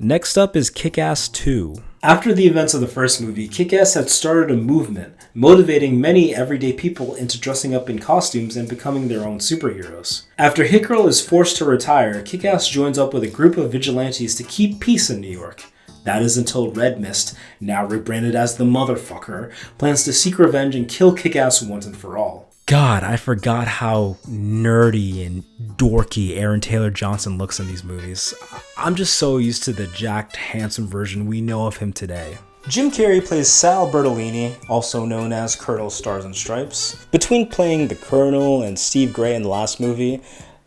Next up is Kick-Ass 2. After the events of the first movie, Kick-Ass had started a movement, motivating many everyday people into dressing up in costumes and becoming their own superheroes. After Hit Girl is forced to retire, Kick-Ass joins up with a group of vigilantes to keep peace in New York. That is until Red Mist, now rebranded as the Motherfucker, plans to seek revenge and kill Kick-Ass once and for all. God, I forgot how nerdy and dorky Aaron Taylor Johnson looks in these movies. I'm just so used to the jacked, handsome version we know of him today. Jim Carrey plays Sal Bertolini, also known as Colonel Stars and Stripes. Between playing the Colonel and Steve Gray in the last movie,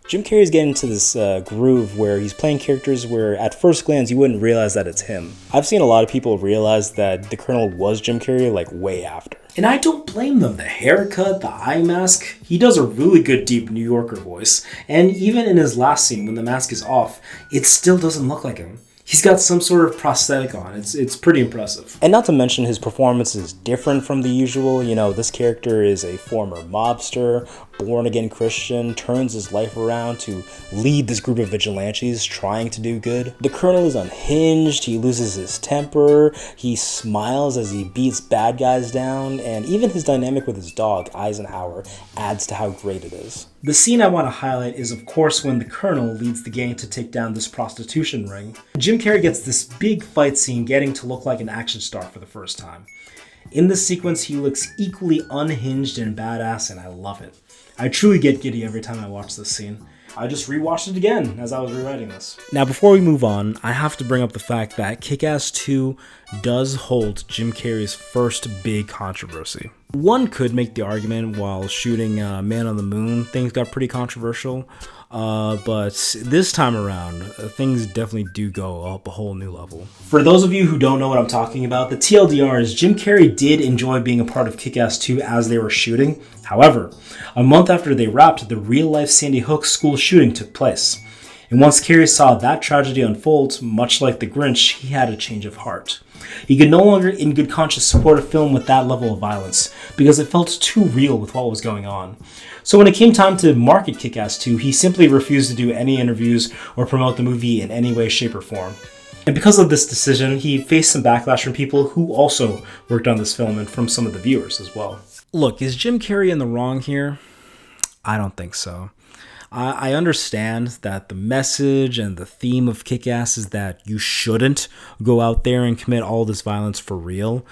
Jim Carrey's getting into this groove where he's playing characters where at first glance you wouldn't realize that it's him. I've seen a lot of people realize that the Colonel was Jim Carrey like way after. And I don't blame them. The haircut, the eye mask, he does a really good deep New Yorker voice. And even in his last scene when the mask is off, it still doesn't look like him. He's got some sort of prosthetic on. It's pretty impressive. And not to mention his performance is different from the usual. You know, this character is a former mobster, born-again Christian, turns his life around to lead this group of vigilantes trying to do good. The Colonel is unhinged, he loses his temper, he smiles as he beats bad guys down, and even his dynamic with his dog, Eisenhower, adds to how great it is. The scene I want to highlight is, of course, when the Colonel leads the gang to take down this prostitution ring. Jim Carrey gets this big fight scene getting to look like an action star for the first time. In this sequence, he looks equally unhinged and badass, and I love it. I truly get giddy every time I watch this scene. I just rewatched it again as I was rewriting this. Now, before we move on, I have to bring up the fact that Kick-Ass 2 does hold Jim Carrey's first big controversy. One could make the argument while shooting Man on the Moon, things got pretty controversial. But this time around, things definitely do go up a whole new level. For those of you who don't know what I'm talking about, the TLDR is Jim Carrey did enjoy being a part of Kick-Ass 2 as they were shooting. However, a month after they wrapped, the real-life Sandy Hook school shooting took place. And once Carrey saw that tragedy unfold, much like the Grinch, he had a change of heart. He could no longer in good conscience support a film with that level of violence, because it felt too real with what was going on. So when it came time to market Kick-Ass 2, he simply refused to do any interviews or promote the movie in any way, shape, or form. And because of this decision, he faced some backlash from people who also worked on this film and from some of the viewers as well. Look, is Jim Carrey in the wrong here? I don't think so. I understand that the message and the theme of Kick-Ass is that you shouldn't go out there and commit all this violence for real.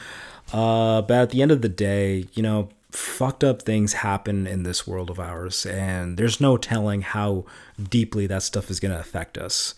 But at the end of the day, you know, fucked up things happen in this world of ours, and there's no telling how deeply that stuff is going to affect us.